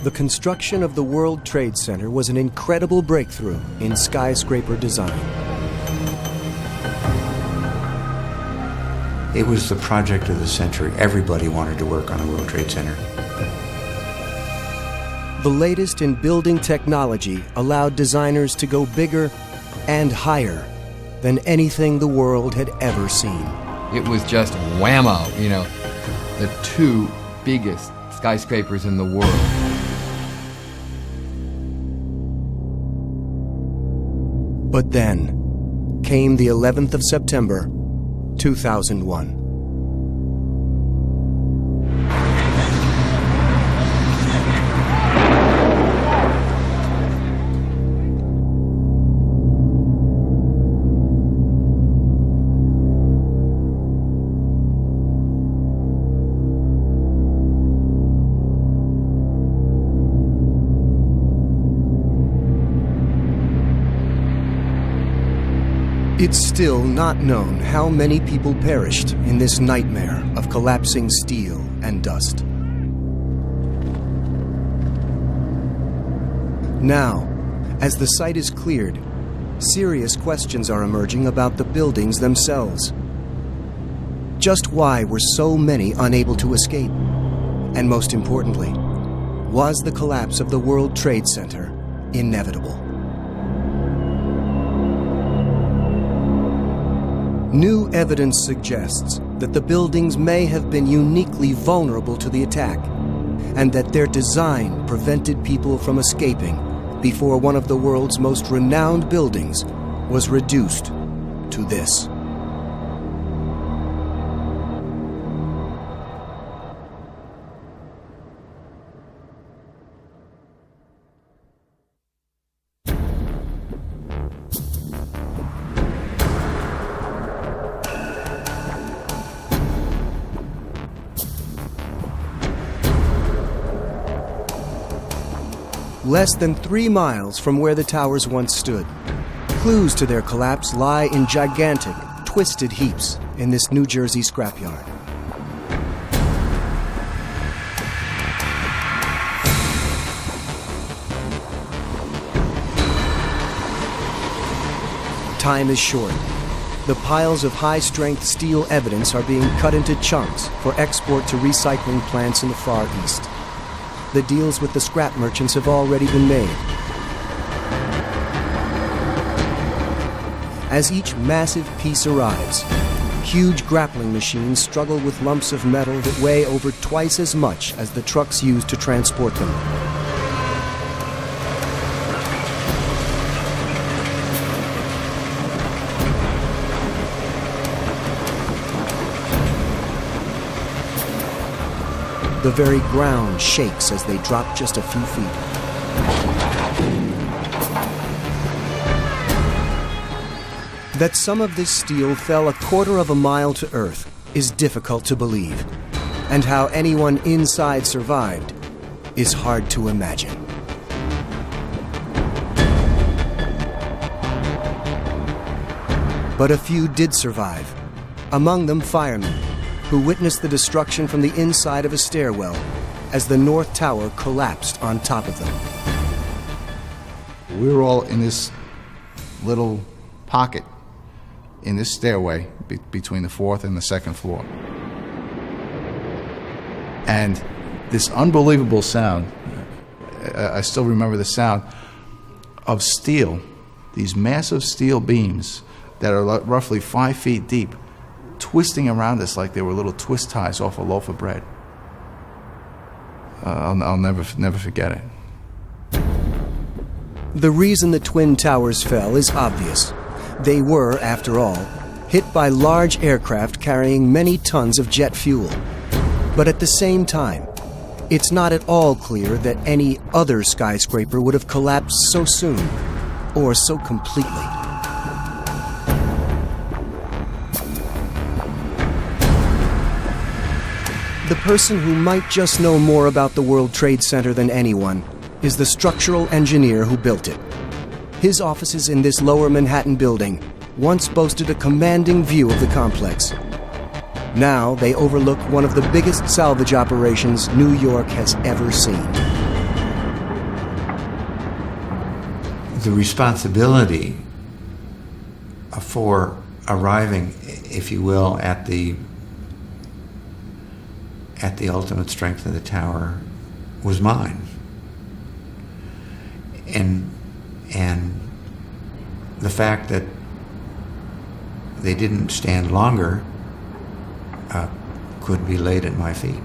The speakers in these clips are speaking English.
The construction of the World Trade Center was an incredible breakthrough in skyscraper design. It was the project of the century. Everybody wanted to work on the World Trade Center. The latest in building technology allowed designers to go bigger and higher than anything the world had ever seen. It was just whammo, you know, the two biggest skyscrapers in the world. But then came the 11th of September, 2001. It's still not known how many people perished in this nightmare of collapsing steel and dust. Now, as the site is cleared, serious questions are emerging about the buildings themselves. Just why were so many unable to escape? And most importantly, was the collapse of the World Trade Center inevitable? New evidence suggests that the buildings may have been uniquely vulnerable to the attack, and that their design prevented people from escaping before one of the world's most renowned buildings was reduced to this. Less than 3 miles from where the towers once stood, clues to their collapse lie in gigantic, twisted heaps in this New Jersey scrapyard. Time is short. The piles of high-strength steel evidence are being cut into chunks for export to recycling plants in the Far East. The deals with the scrap merchants have already been made. As each massive piece arrives, huge grappling machines struggle with lumps of metal that weigh over twice as much as the trucks used to transport them. The very ground shakes as they drop just a few feet. That some of this steel fell 1/4 of a mile to earth is difficult to believe, and how anyone inside survived is hard to imagine. But a few did survive, among them firemen, who witnessed the destruction from the inside of a stairwell as the North Tower collapsed on top of them. We were all in this little pocket in this stairway between the 4th and the 2nd floor. And this unbelievable sound, I still remember the sound of steel, these massive steel beams that are roughly 5 feet deep, twisting around us like they were little twist ties off a loaf of bread. I'll never forget it. The reason the Twin Towers fell is obvious. They were, after all, hit by large aircraft carrying many tons of jet fuel. But at the same time, it's not at all clear that any other skyscraper would have collapsed so soon, or so completely. The person who might just know more about the World Trade Center than anyone is the structural engineer who built it. His offices in this lower Manhattan building once boasted a commanding view of the complex. Now they overlook one of the biggest salvage operations New York has ever seen. the responsibility for arriving, if you will, at the ultimate strength of the tower was mine. And the fact that they didn't stand longer could be laid at my feet.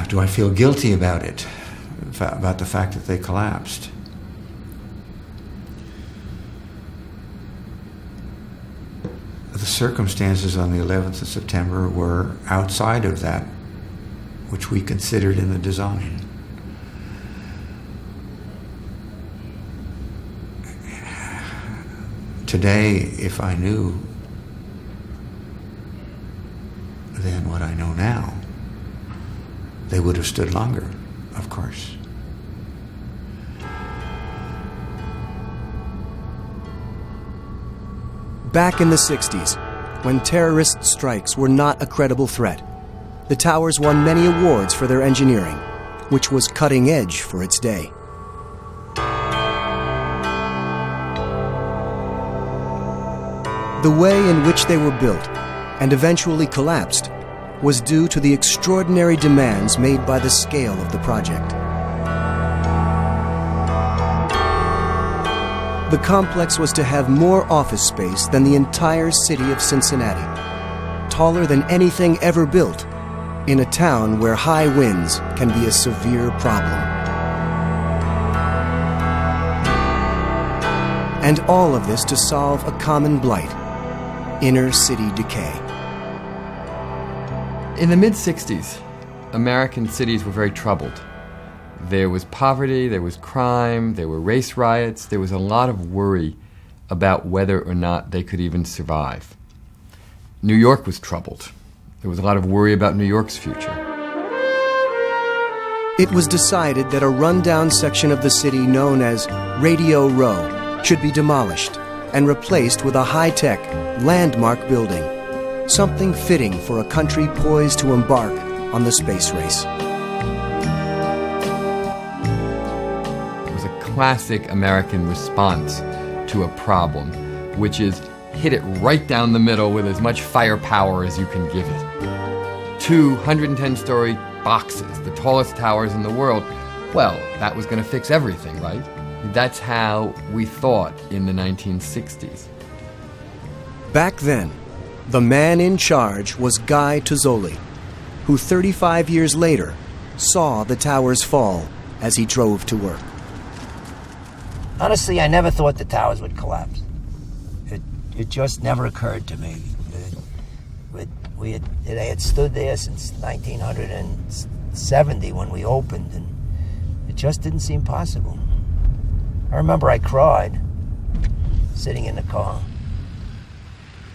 Do I feel guilty about it, about the fact that they collapsed? The circumstances on the 11th of September were outside of that which we considered in the design. Today, if I knew then what I know now, they would have stood longer, of course. Back in the 60s, when terrorist strikes were not a credible threat, the towers won many awards for their engineering, which was cutting edge for its day. The way in which they were built, and eventually collapsed, was due to the extraordinary demands made by the scale of the project. The complex was to have more office space than the entire city of Cincinnati, taller than anything ever built, in a town where high winds can be a severe problem. And all of this to solve a common blight: inner city decay. In the mid-60s, American cities were very troubled. There was poverty, there was crime, there were race riots, there was a lot of worry about whether or not they could even survive. New York was troubled. There was a lot of worry about New York's future. It was decided that a rundown section of the city known as Radio Row should be demolished and replaced with a high-tech, landmark building, something fitting for a country poised to embark on the space race. It was a classic American response to a problem, which is hit it right down the middle with as much firepower as you can give it. 210-story boxes, the tallest towers in the world. Well, that was going to fix everything, right? That's how we thought in the 1960s. Back then, the man in charge was Guy Tozzoli, who 35 years later saw the towers fall as he drove to work. Honestly, I never thought the towers would collapse. It just never occurred to me. They had stood there since 1970 when we opened, and it just didn't seem possible. I remember I cried, sitting in the car.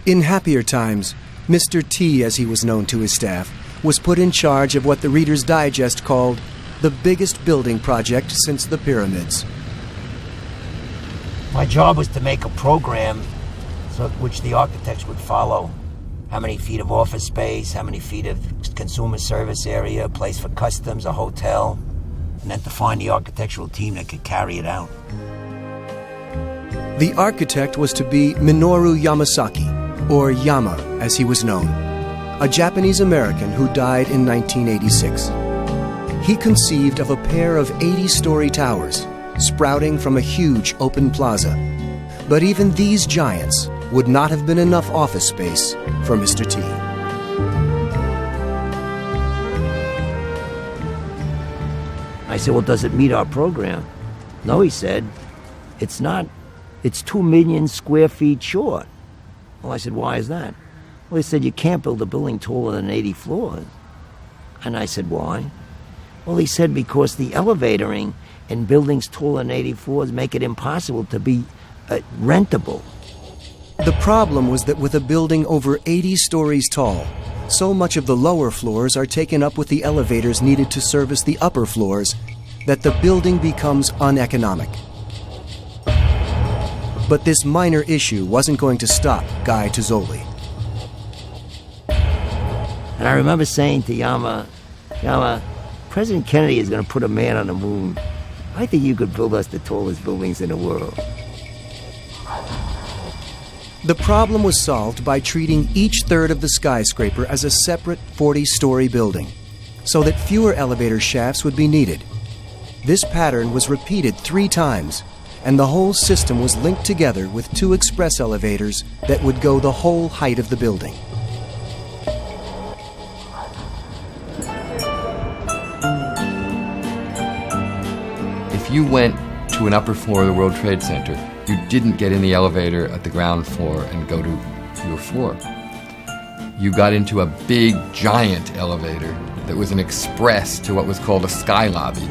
In happier times, Mr. T, as he was known to his staff, was put in charge of what the Reader's Digest called the biggest building project since the pyramids. My job was to make a program which the architects would follow. How many feet of office space, how many feet of consumer service area, a place for customs, a hotel, and then to find the architectural team that could carry it out. The architect was to be Minoru Yamasaki, or Yama as he was known, a Japanese-American who died in 1986. He conceived of a pair of 80-story towers sprouting from a huge open plaza. But even these giants would not have been enough office space for Mr. T. I said, well, does it meet our program? No, he said, it's not. It's 2 million square feet short. Well, I said, why is that? Well, he said, you can't build a building taller than 80 floors. And I said, why? Well, he said, because the elevatoring in buildings taller than 80 floors make it impossible to be rentable. The problem was that with a building over 80 stories tall, so much of the lower floors are taken up with the elevators needed to service the upper floors that the building becomes uneconomic. But this minor issue wasn't going to stop Guy Tozzoli. And I remember saying to Yama, President Kennedy is going to put a man on the moon. I think you could build us the tallest buildings in the world. The problem was solved by treating each third of the skyscraper as a separate 40-story building, so that fewer elevator shafts would be needed. This pattern was repeated 3 times, and the whole system was linked together with 2 express elevators that would go the whole height of the building. If you went to an upper floor of the World Trade Center, you didn't get in the elevator at the ground floor and go to your floor. You got into a big, giant elevator that was an express to what was called a sky lobby,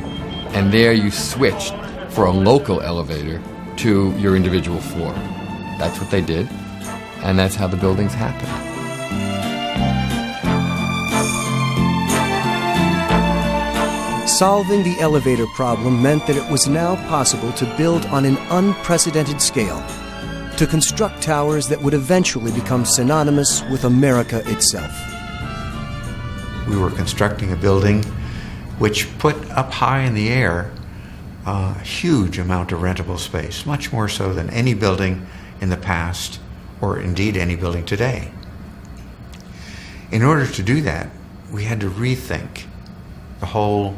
and there you switched for a local elevator to your individual floor. That's what they did, and that's how the buildings happened. Solving the elevator problem meant that it was now possible to build on an unprecedented scale, to construct towers that would eventually become synonymous with America itself. We were constructing a building which put up high in the air a huge amount of rentable space, much more so than any building in the past, or indeed any building today. In order to do that, we had to rethink the whole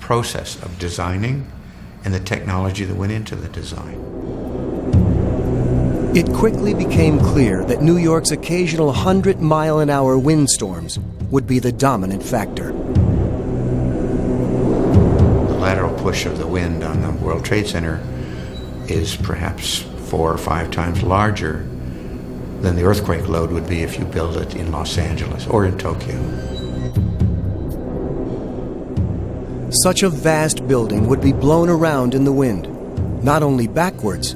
process of designing and the technology that went into the design. It quickly became clear that New York's occasional 100-mile-an-hour windstorms would be the dominant factor. The lateral push of the wind on the World Trade Center is perhaps 4 or 5 times larger than the earthquake load would be if you build it in Los Angeles or in Tokyo. Such a vast building would be blown around in the wind, not only backwards,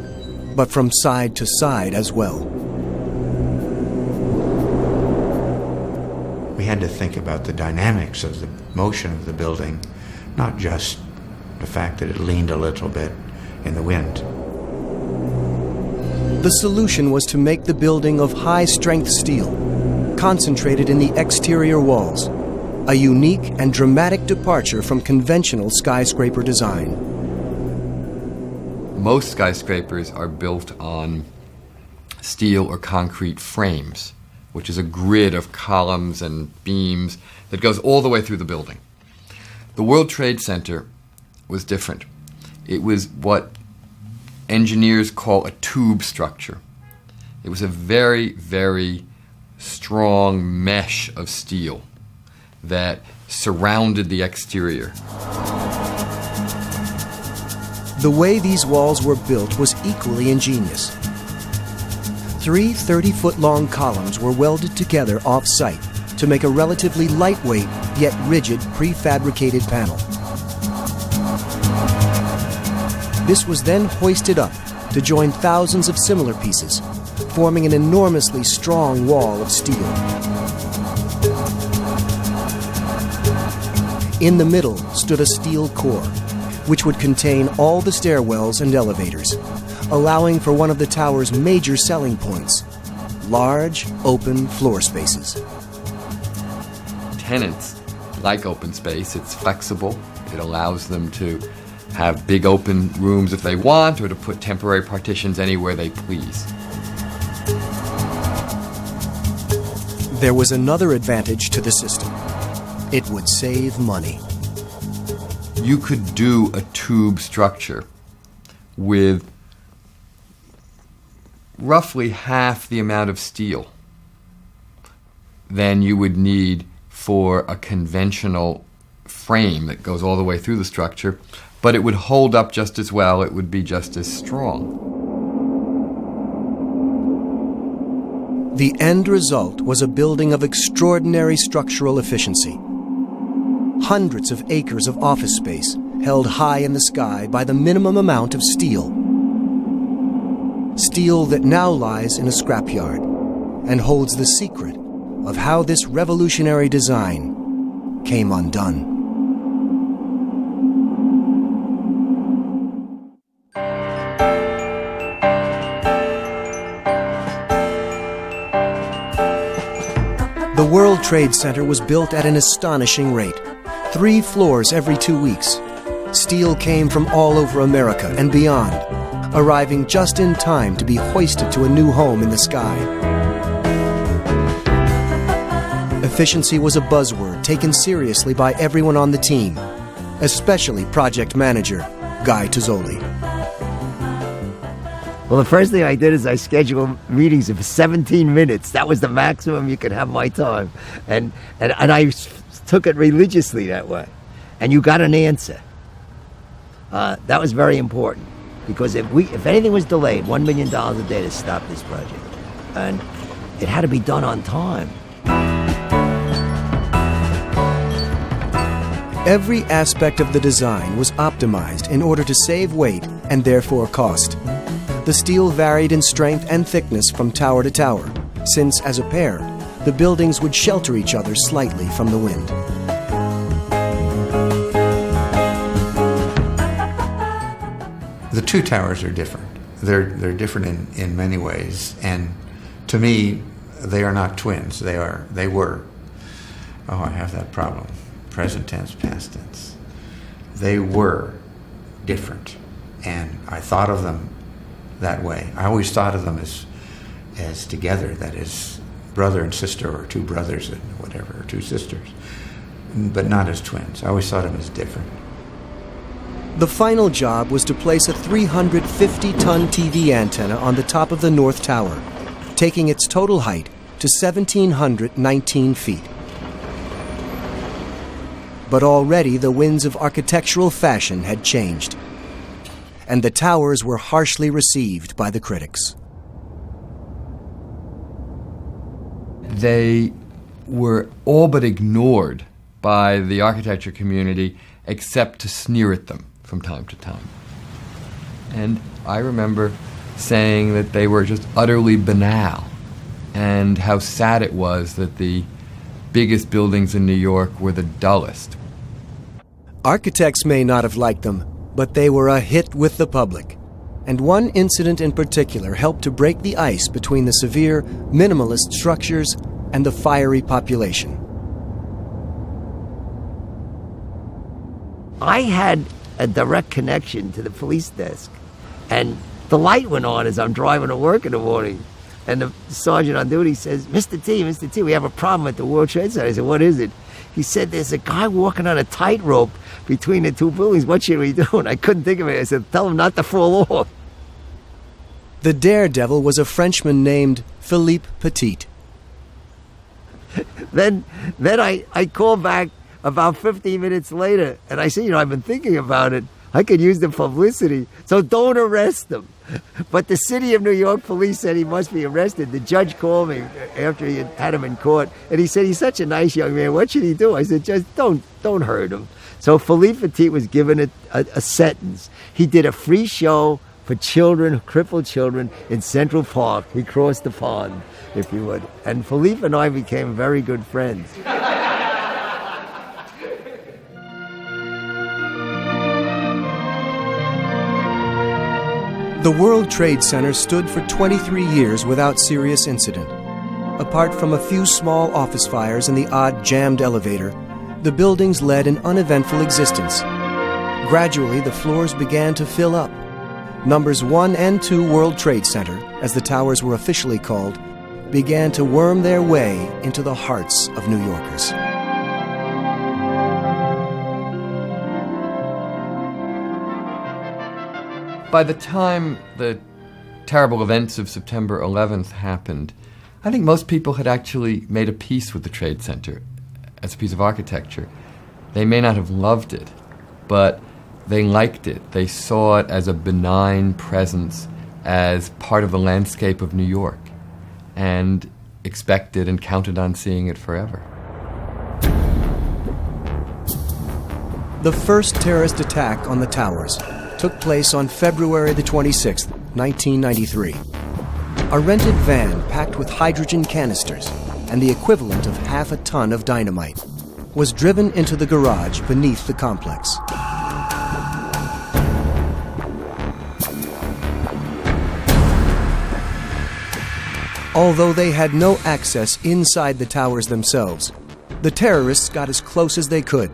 but from side to side as well. We had to think about the dynamics of the motion of the building, not just the fact that it leaned a little bit in the wind. The solution was to make the building of high-strength steel, concentrated in the exterior walls, a unique and dramatic departure from conventional skyscraper design. Most skyscrapers are built on steel or concrete frames, which is a grid of columns and beams that goes all the way through the building. The World Trade Center was different. It was what engineers call a tube structure. It was a very, very strong mesh of steel that surrounded the exterior. The way these walls were built was equally ingenious. 3 30-foot-long columns were welded together off-site to make a relatively lightweight yet rigid prefabricated panel. This was then hoisted up to join thousands of similar pieces, forming an enormously strong wall of steel. In the middle stood a steel core, which would contain all the stairwells and elevators, allowing for one of the tower's major selling points: large, open floor spaces. Tenants like open space. It's flexible. It allows them to have big open rooms if they want, or to put temporary partitions anywhere they please. There was another advantage to the system. It would save money. You could do a tube structure with roughly half the amount of steel than you would need for a conventional frame that goes all the way through the structure, but it would hold up just as well. It would be just as strong. The end result was a building of extraordinary structural efficiency. Hundreds of acres of office space held high in the sky by the minimum amount of steel. Steel that now lies in a scrapyard and holds the secret of how this revolutionary design came undone. The World Trade Center was built at an astonishing rate, 3 floors every 2 weeks. Steel came from all over America and beyond, arriving just in time to be hoisted to a new home in the sky. Efficiency was a buzzword taken seriously by everyone on the team, especially project manager Guy Tozzoli. Well, the first thing I did is I scheduled meetings of 17 minutes. That was the maximum you could have my time. And I took it religiously that way. And you got an answer. That was very important. Because if anything was delayed, $1 million a day to stop this project. And it had to be done on time. Every aspect of the design was optimized in order to save weight and therefore cost. The steel varied in strength and thickness from tower to tower, since as a pair, the buildings would shelter each other slightly from the wind. The two towers are different. They're different in many ways, and to me, they are not twins. They were. Oh, I have that problem. Present tense, past tense. They were different, and I thought of them that way. I always thought of them as together, that is, brother and sister, or two brothers and whatever, or two sisters, but not as twins. I always thought of them as different. The final job was to place a 350-ton TV antenna on the top of the North Tower, taking its total height to 1,719 feet. But already the winds of architectural fashion had changed, and the towers were harshly received by the critics. They were all but ignored by the architecture community, except to sneer at them from time to time. And I remember saying that they were just utterly banal, and how sad it was that the biggest buildings in New York were the dullest. Architects may not have liked them, but they were a hit with the public. And one incident in particular helped to break the ice between the severe, minimalist structures and the fiery population. I had a direct connection to the police desk, and the light went on as I'm driving to work in the morning, and the sergeant on duty says, Mr. T, we have a problem at the World Trade Center. I said, what is it? He said, there's a guy walking on a tightrope between the two buildings. What should we do? And I couldn't think of it. I said, tell him not to fall off. The daredevil was a Frenchman named Philippe Petit. Then I called back about 15 minutes later, and I said, I've been thinking about it. I could use the publicity, so don't arrest him. But the city of New York police said he must be arrested. The judge called me after he had him in court, and he said, he's such a nice young man. What should he do? I said, just don't hurt him. So Philippe Petit was given a sentence. He did a free show for children, crippled children, in Central Park. He crossed the pond, if you would. And Philippe and I became very good friends. The World Trade Center stood for 23 years without serious incident. Apart from a few small office fires and the odd jammed elevator, the buildings led an uneventful existence. Gradually, the floors began to fill up. Numbers 1 and 2 World Trade Center, as the towers were officially called, began to worm their way into the hearts of New Yorkers. By the time the terrible events of September 11th happened, I think most people had actually made a peace with the Trade Center as a piece of architecture. They may not have loved it, but they liked it. They saw it as a benign presence, as part of the landscape of New York, and expected and counted on seeing it forever. The first terrorist attack on the towers took place on February the 26th, 1993. A rented van packed with hydrogen canisters and the equivalent of half a ton of dynamite was driven into the garage beneath the complex. Although they had no access inside the towers themselves, the terrorists got as close as they could,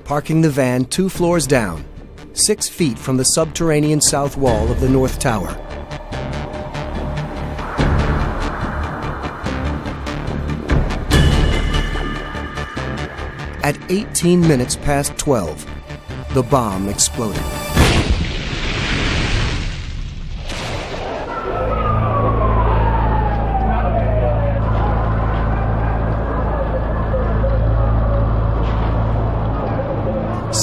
parking the van 2 floors down 6 feet from the subterranean south wall of the North Tower. At 18 minutes past 12, the bomb exploded.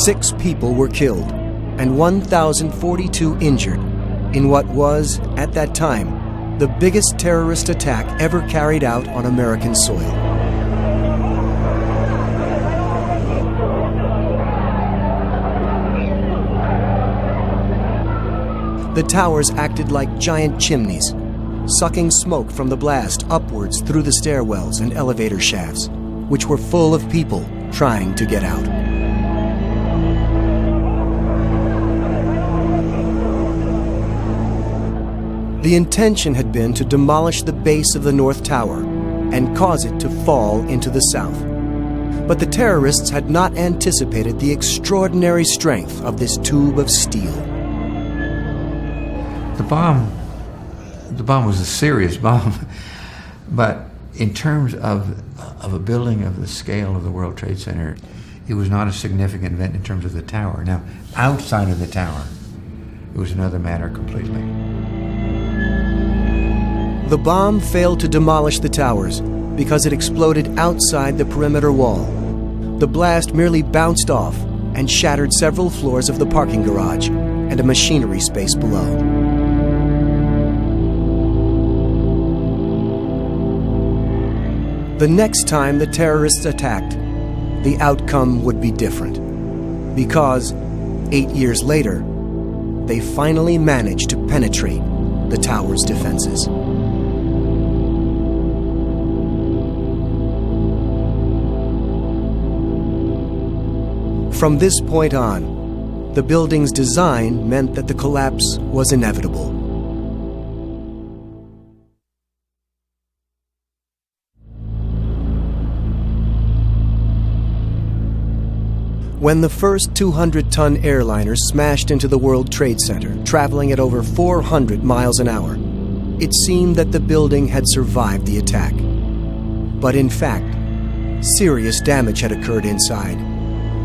Six people were killed and 1,042 injured in what was, at that time, the biggest terrorist attack ever carried out on American soil. The towers acted like giant chimneys, sucking smoke from the blast upwards through the stairwells and elevator shafts, which were full of people trying to get out. The intention had been to demolish the base of the North Tower and cause it to fall into the south. But the terrorists had not anticipated the extraordinary strength of this tube of steel. The bomb was a serious bomb, but in terms of a building of the scale of the World Trade Center, it was not a significant event in terms of the tower. Now, outside of the tower, it was another matter completely. The bomb failed to demolish the towers because it exploded outside the perimeter wall. The blast merely bounced off and shattered several floors of the parking garage and a machinery space below. The next time the terrorists attacked, the outcome would be different, because 8 years later, they finally managed to penetrate the tower's defenses. From this point on, the building's design meant that the collapse was inevitable. When the first 200-ton airliner smashed into the World Trade Center, traveling at over 400 miles an hour, it seemed that the building had survived the attack. But in fact, serious damage had occurred inside,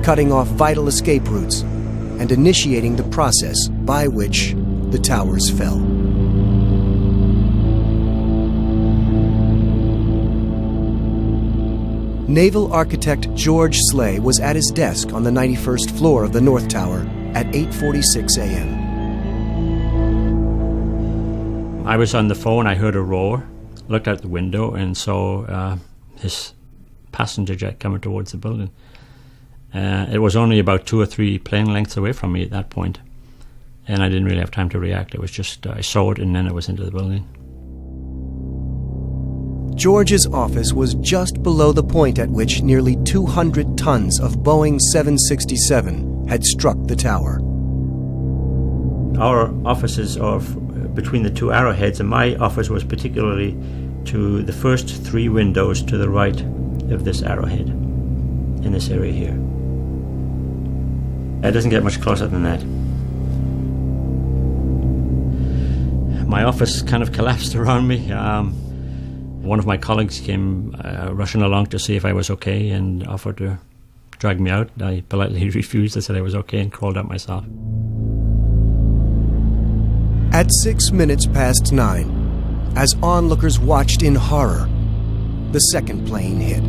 cutting off vital escape routes and initiating the process by which the towers fell. Naval architect George Slay was at his desk on the 91st floor of the North Tower at 8:46 a.m. I was on the phone, I heard a roar, looked out the window and saw his passenger jet coming towards the building. It was only about 2 or 3 plane lengths away from me at that point, and I didn't really have time to react. It was just, I saw it and then it was into the building. George's office was just below the point at which nearly 200 tons of Boeing 767 had struck the tower. Our offices are between the 2 arrowheads, and my office was particularly to the first 3 windows to the right of this arrowhead, in this area here. It doesn't get much closer than that. My office kind of collapsed around me. One of my colleagues came rushing along to see if I was okay and offered to drag me out. I politely refused. I said I was okay and crawled out myself. At 6 minutes past 9, as onlookers watched in horror, the second plane hit.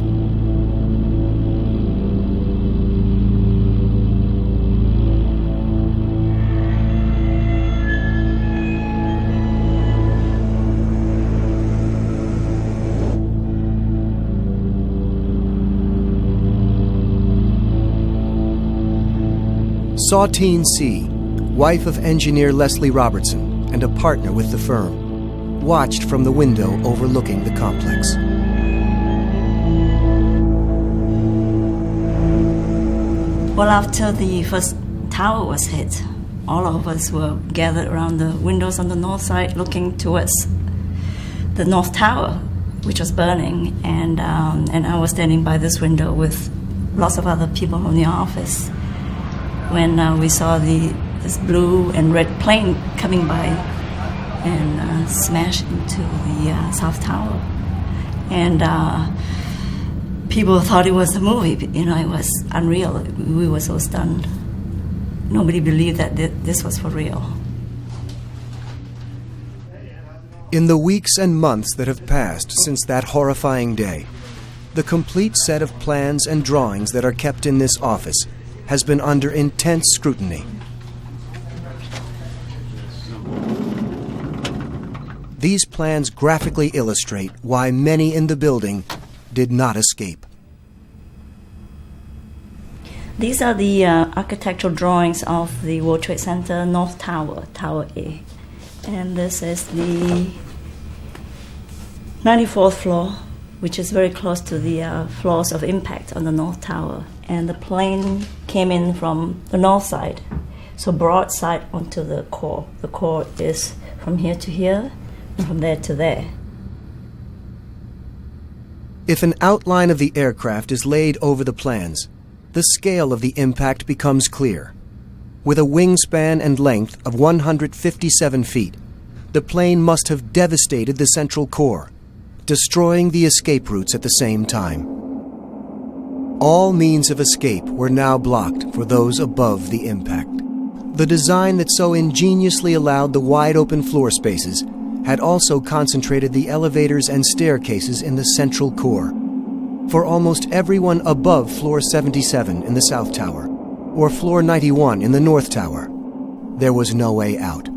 Sautine C., wife of engineer Leslie Robertson and a partner with the firm, watched from the window overlooking the complex. Well, after the first tower was hit, all of us were gathered around the windows on the north side looking towards the North Tower, which was burning, and I was standing by this window with lots of other people from the office. when we saw this blue and red plane coming by and smash into the South Tower. And people thought it was a movie. You know, it was unreal. We were so stunned. Nobody believed that this was for real. In the weeks and months that have passed since that horrifying day, the complete set of plans and drawings that are kept in this office has been under intense scrutiny. These plans graphically illustrate why many in the building did not escape. These are the architectural drawings of the World Trade Center North Tower, Tower A. And this is the 94th floor, which is very close to the floors of impact on the North Tower. And the plane came in from the north side, so broadside onto the core. The core is from here to here, and from there to there. If an outline of the aircraft is laid over the plans, the scale of the impact becomes clear. With a wingspan and length of 157 feet, the plane must have devastated the central core, destroying the escape routes at the same time. All means of escape were now blocked for those above the impact. The design that so ingeniously allowed the wide-open floor spaces had also concentrated the elevators and staircases in the central core. For almost everyone above floor 77 in the South Tower, or floor 91 in the North Tower, there was no way out.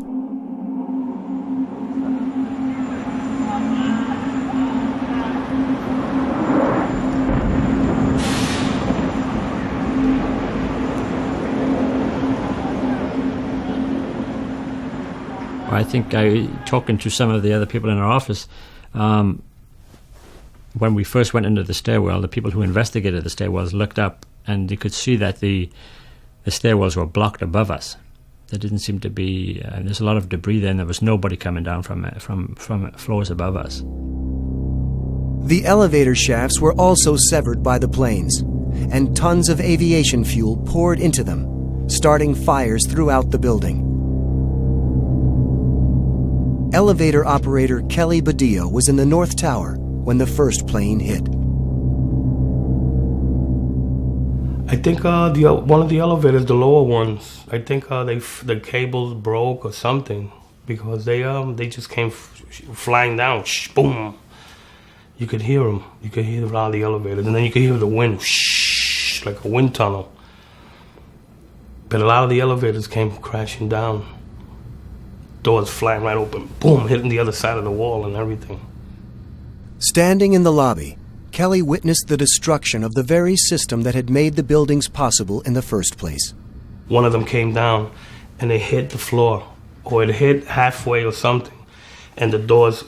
I think talking to some of the other people in our office, when we first went into the stairwell, the people who investigated the stairwells looked up and they could see that the stairwells were blocked above us. There didn't seem to be, there's a lot of debris there, and there was nobody coming down from floors above us. The elevator shafts were also severed by the planes, and tons of aviation fuel poured into them, starting fires throughout the building. Elevator operator Kelly Badillo was in the North Tower when the first plane hit. I think one of the elevators, the lower ones, I think the cables broke or something, because they just came flying down, boom. You could hear them. You could hear around the elevators, and then you could hear the wind, like a wind tunnel. But a lot of the elevators came crashing down. Doors flying right open, boom, hitting the other side of the wall and everything. Standing in the lobby, Kelly witnessed the destruction of the very system that had made the buildings possible in the first place. One of them came down and they hit the floor, or it hit halfway or something, and the doors,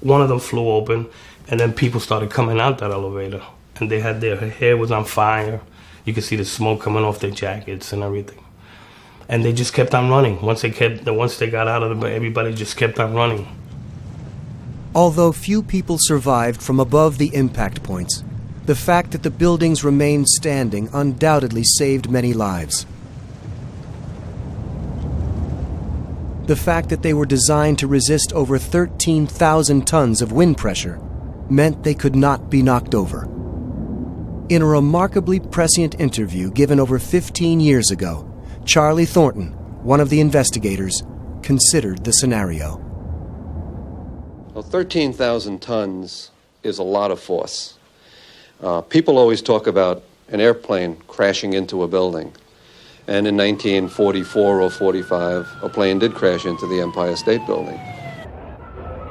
one of them flew open, and then people started coming out that elevator, and they had their hair was on fire. You could see the smoke coming off their jackets and everything. And they just kept on running. Once they got out of everybody just kept on running. Although few people survived from above the impact points, the fact that the buildings remained standing undoubtedly saved many lives. The fact that they were designed to resist over 13,000 tons of wind pressure meant they could not be knocked over. In a remarkably prescient interview given over 15 years ago, Charlie Thornton, one of the investigators, considered the scenario. Well, 13,000 tons is a lot of force. People always talk about an airplane crashing into a building. And in 1944 or 45, a plane did crash into the Empire State Building.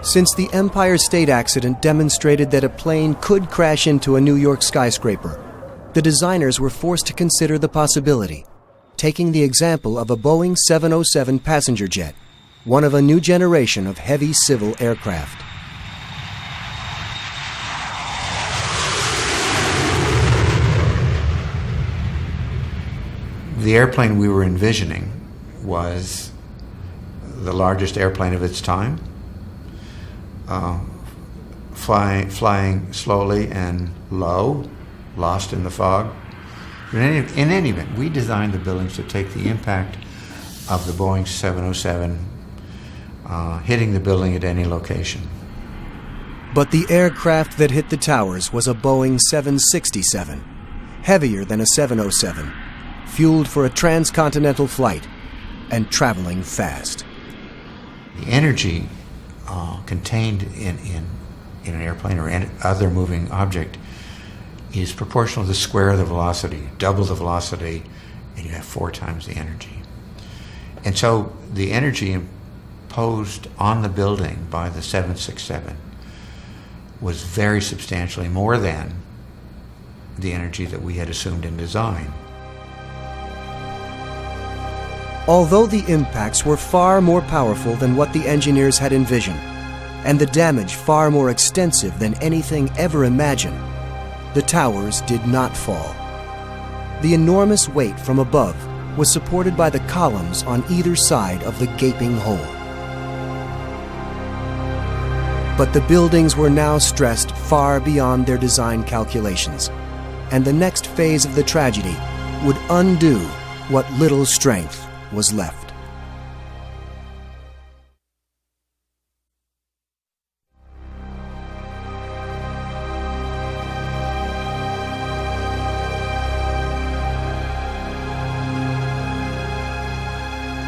Since the Empire State accident demonstrated that a plane could crash into a New York skyscraper, the designers were forced to consider the possibility, taking the example of a Boeing 707 passenger jet, one of a new generation of heavy civil aircraft. The airplane we were envisioning was the largest airplane of its time, flying slowly and low, lost in the fog, But in any event, we designed the buildings to take the impact of the Boeing 707 hitting the building at any location. But the aircraft that hit the towers was a Boeing 767, heavier than a 707, fueled for a transcontinental flight and traveling fast. The energy contained in an airplane or any other moving object is proportional to the square of the velocity. Double the velocity, and you have 4 times the energy. And so the energy imposed on the building by the 767 was very substantially more than the energy that we had assumed in design. Although the impacts were far more powerful than what the engineers had envisioned, and the damage far more extensive than anything ever imagined, the towers did not fall. The enormous weight from above was supported by the columns on either side of the gaping hole. But the buildings were now stressed far beyond their design calculations, and the next phase of the tragedy would undo what little strength was left.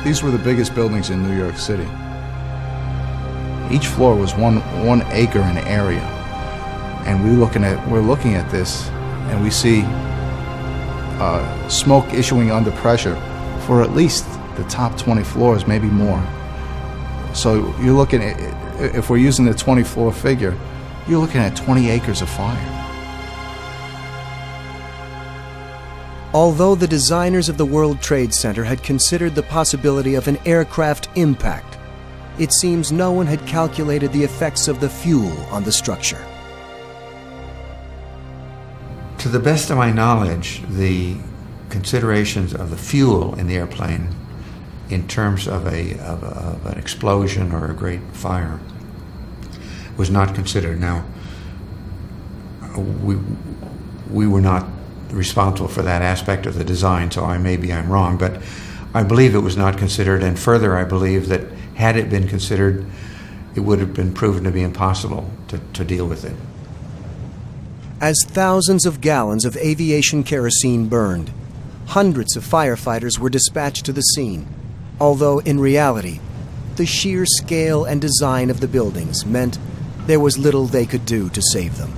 These were the biggest buildings in New York City. Each floor was one acre in area, and we're looking at this, and we see smoke issuing under pressure for at least the top 20 floors, maybe more. So you're looking at, if we're using the 20-floor figure, you're looking at 20 acres of fire. Although the designers of the World Trade Center had considered the possibility of an aircraft impact, it seems no one had calculated the effects of the fuel on the structure. To the best of my knowledge, the considerations of the fuel in the airplane in terms of an explosion or a great fire was not considered. Now, we were not responsible for that aspect of the design, so I'm wrong, but I believe it was not considered, and further I believe that had it been considered, it would have been proven to be impossible to deal with it. As thousands of gallons of aviation kerosene burned, hundreds of firefighters were dispatched to the scene, although in reality, the sheer scale and design of the buildings meant there was little they could do to save them.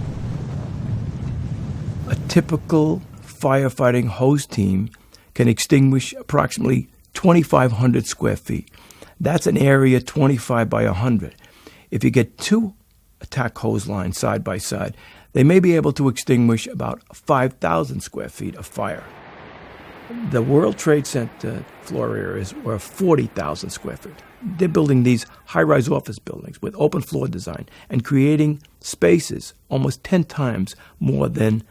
A typical firefighting hose team can extinguish approximately 2,500 square feet. That's an area 25 by 100. If you get 2 attack hose lines side by side, they may be able to extinguish about 5,000 square feet of fire. The World Trade Center floor areas were 40,000 square feet. They're building these high-rise office buildings with open floor design and creating spaces almost 10 times more than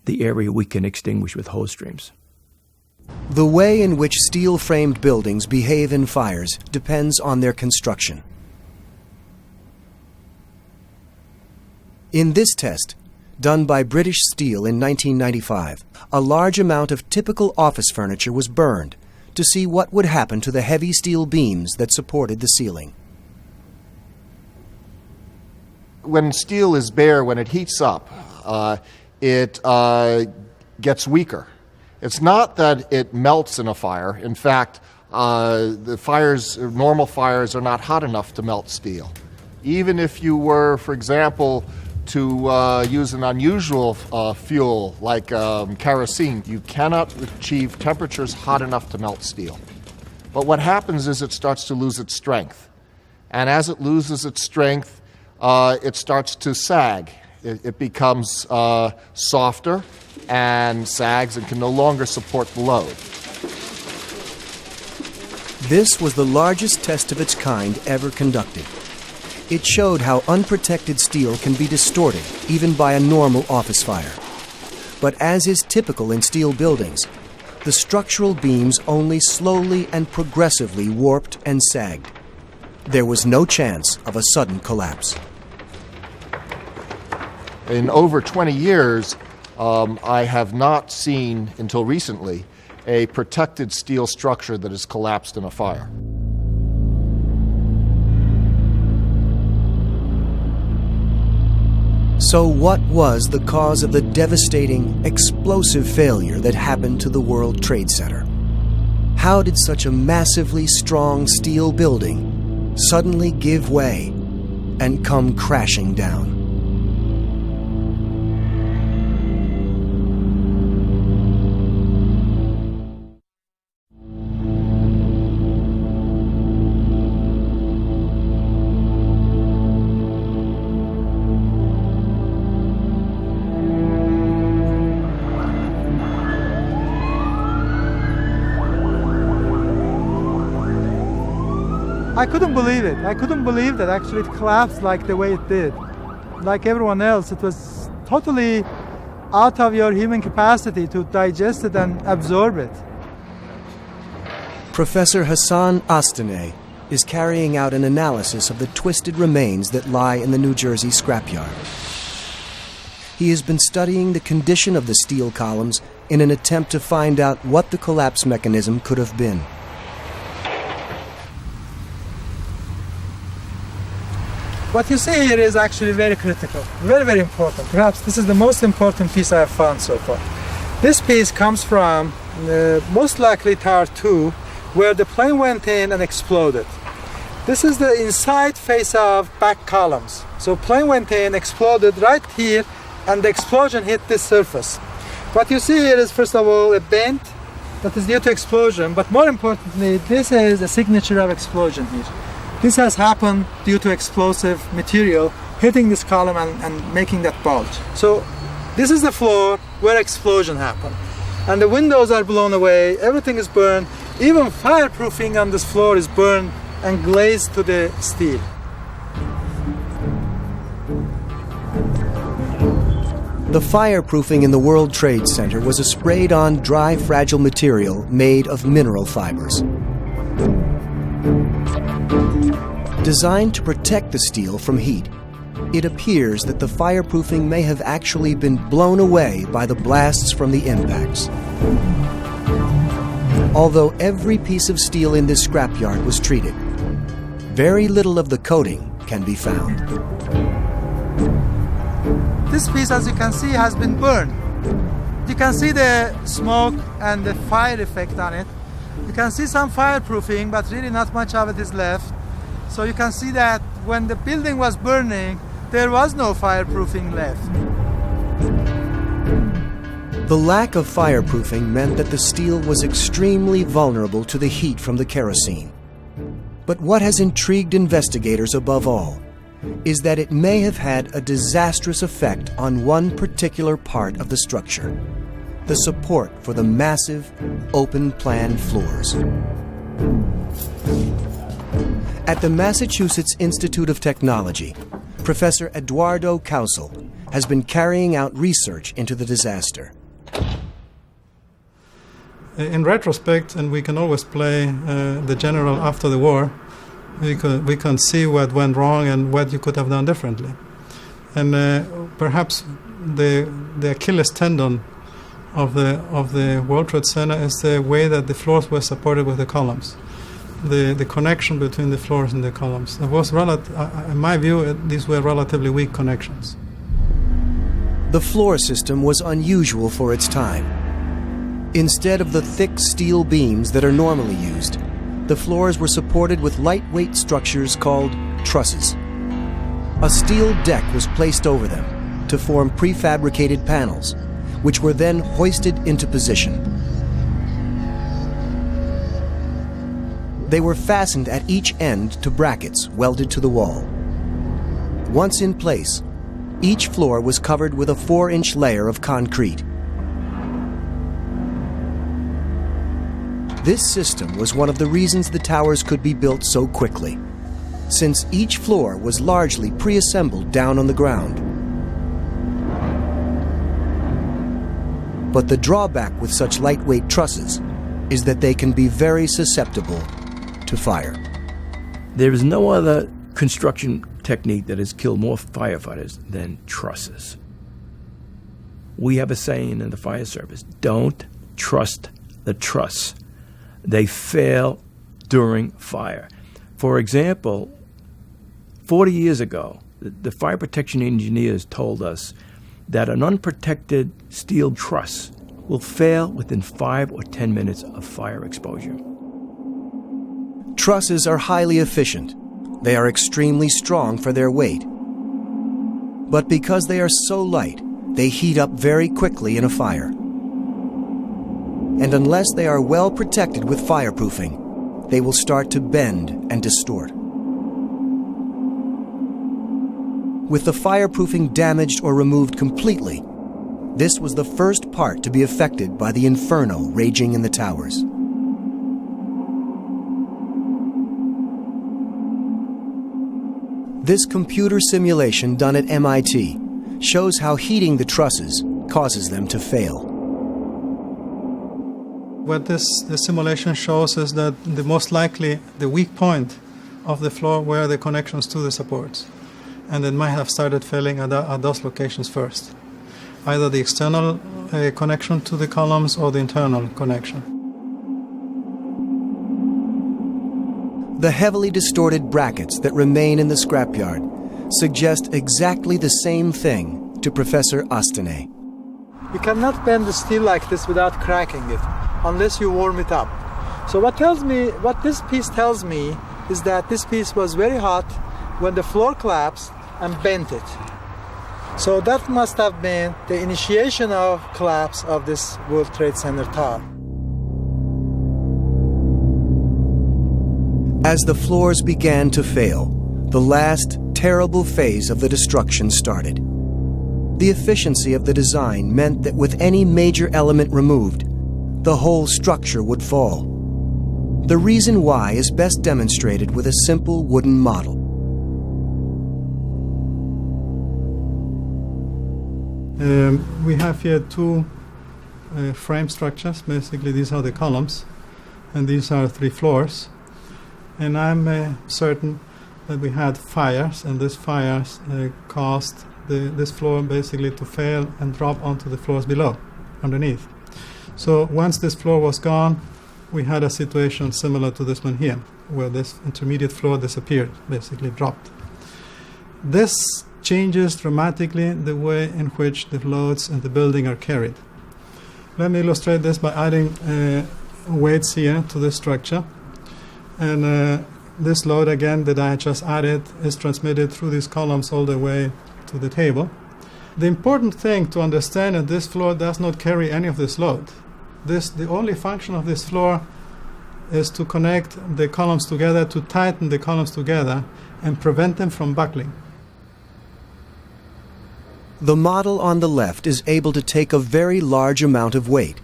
the area we can extinguish with hose streams. The way in which steel-framed buildings behave in fires depends on their construction. In this test, done by British Steel in 1995, a large amount of typical office furniture was burned to see what would happen to the heavy steel beams that supported the ceiling. When steel is bare, when it heats up, it gets weaker. It's not that it melts in a fire. In fact, normal fires are not hot enough to melt steel. Even if you were, for example, to use an unusual fuel like kerosene, you cannot achieve temperatures hot enough to melt steel. But what happens is it starts to lose its strength. And as it loses its strength, it starts to sag. It becomes softer and sags and can no longer support the load. This was the largest test of its kind ever conducted. It showed how unprotected steel can be distorted even by a normal office fire. But as is typical in steel buildings, the structural beams only slowly and progressively warped and sagged. There was no chance of a sudden collapse. In over 20 years, I have not seen, until recently, a protected steel structure that has collapsed in a fire. So what was the cause of the devastating, explosive failure that happened to the World Trade Center? How did such a massively strong steel building suddenly give way and come crashing down? I couldn't believe it. I couldn't believe that actually it collapsed like the way it did. Like everyone else, it was totally out of your human capacity to digest it and absorb it. Professor Hassan Astaneh is carrying out an analysis of the twisted remains that lie in the New Jersey scrapyard. He has been studying the condition of the steel columns in an attempt to find out what the collapse mechanism could have been. What you see here is actually very critical, very, very important. Perhaps this is the most important piece I have found so far. This piece comes from most likely Tower 2, where the plane went in and exploded. This is the inside face of back columns. So plane went in, exploded right here, and the explosion hit this surface. What you see here is, first of all, a bend that is due to explosion, but more importantly, this is a signature of explosion here. This has happened due to explosive material hitting this column and making that bulge. So this is the floor where explosion happened. And the windows are blown away, everything is burned, even fireproofing on this floor is burned and glazed to the steel. The fireproofing in the World Trade Center was a sprayed-on dry, fragile material made of mineral fibers. Designed to protect the steel from heat, it appears that the fireproofing may have actually been blown away by the blasts from the impacts. Although every piece of steel in this scrapyard was treated, very little of the coating can be found. This piece, as you can see, has been burned. You can see the smoke and the fire effect on it. You can see some fireproofing, but really not much of it is left. So you can see that when the building was burning, there was no fireproofing left. The lack of fireproofing meant that the steel was extremely vulnerable to the heat from the kerosene. But what has intrigued investigators above all is that it may have had a disastrous effect on one particular part of the structure: the support for the massive, open-plan floors. At the Massachusetts Institute of Technology, Professor Eduardo Causel has been carrying out research into the disaster. In retrospect, and we can always play the general after the war, we can see what went wrong and what you could have done differently. And perhaps the Achilles tendon of the World Trade Center is the way that the floors were supported with the columns. The connection between the floors and the columns. There was, in my view, these were relatively weak connections. The floor system was unusual for its time. Instead of the thick steel beams that are normally used, the floors were supported with lightweight structures called trusses. A steel deck was placed over them to form prefabricated panels, which were then hoisted into position. They were fastened at each end to brackets welded to the wall. Once in place, each floor was covered with a 4-inch layer of concrete. This system was one of the reasons the towers could be built so quickly, since each floor was largely pre-assembled down on the ground. But the drawback with such lightweight trusses is that they can be very susceptible to fire. There is no other construction technique that has killed more firefighters than trusses. We have a saying in the fire service, don't trust the truss. They fail during fire. For example, 40 years ago, the fire protection engineers told us that an unprotected steel truss will fail within 5 or 10 minutes of fire exposure. Trusses are highly efficient. They are extremely strong for their weight. But because they are so light, they heat up very quickly in a fire. And unless they are well protected with fireproofing, they will start to bend and distort. With the fireproofing damaged or removed completely, this was the first part to be affected by the inferno raging in the towers. This computer simulation done at MIT shows how heating the trusses causes them to fail. What this simulation shows is that the most likely the weak point of the floor were the connections to the supports, and it might have started failing at those locations first, either the external connection to the columns or the internal connection. The heavily distorted brackets that remain in the scrapyard suggest exactly the same thing to Professor Astenay. You cannot bend the steel like this without cracking it, unless you warm it up. So what this piece tells me is that this piece was very hot when the floor collapsed and bent it. So that must have been the initiation of collapse of this World Trade Center tower. As the floors began to fail, the last terrible phase of the destruction started. The efficiency of the design meant that with any major element removed, the whole structure would fall. The reason why is best demonstrated with a simple wooden model. We have here two frame structures. Basically, these are the columns, and these are 3 floors. And I'm certain that we had fires, and these fires caused this floor basically to fail and drop onto the floors below, underneath. So once this floor was gone, we had a situation similar to this one here, where this intermediate floor disappeared, basically dropped. This changes dramatically the way in which the loads in the building are carried. Let me illustrate this by adding weights here to this structure. And this load, again, that I just added is transmitted through these columns all the way to the table. The important thing to understand is this floor does not carry any of this load. The only function of this floor is to connect the columns together, to tighten the columns together, and prevent them from buckling. The model on the left is able to take a very large amount of weight.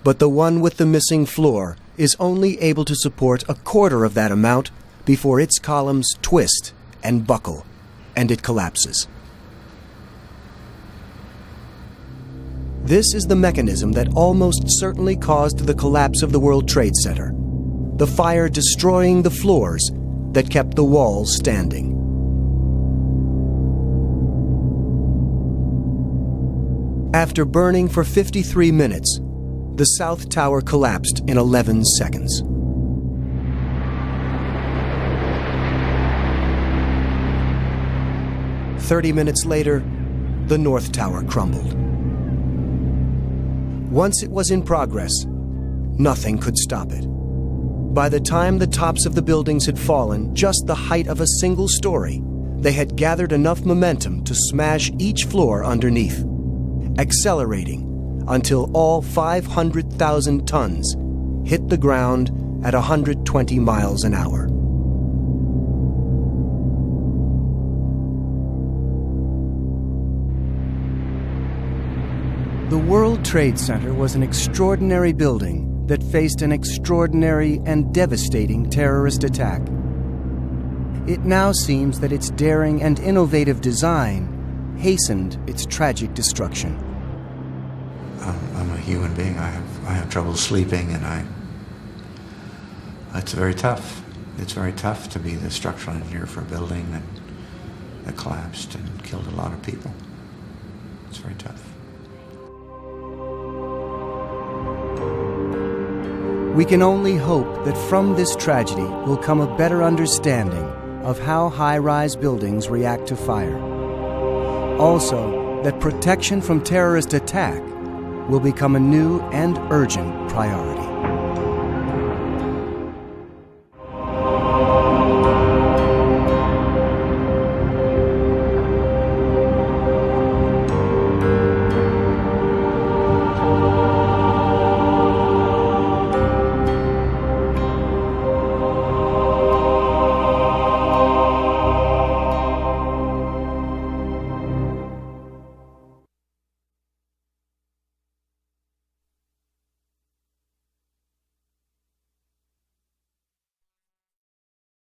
But the one with the missing floor is only able to support a quarter of that amount before its columns twist and buckle, and it collapses. This is the mechanism that almost certainly caused the collapse of the World Trade Center, the fire destroying the floors that kept the walls standing. After burning for 53 minutes, the South Tower collapsed in 11 seconds. "30 minutes later, the North Tower crumbled. Once it was in progress, nothing could stop it. By the time the tops of the buildings had fallen just the height of a single story, they had gathered enough momentum to smash each floor underneath, accelerating until all 500,000 tons hit the ground at 120 miles an hour. The World Trade Center was an extraordinary building that faced an extraordinary and devastating terrorist attack. It now seems that its daring and innovative design hastened its tragic destruction. I'm a human being. I have trouble sleeping, and it's very tough. It's very tough to be the structural engineer for a building that collapsed and killed a lot of people. It's very tough. We can only hope that from this tragedy will come a better understanding of how high-rise buildings react to fire. Also, that protection from terrorist attack will become a new and urgent priority.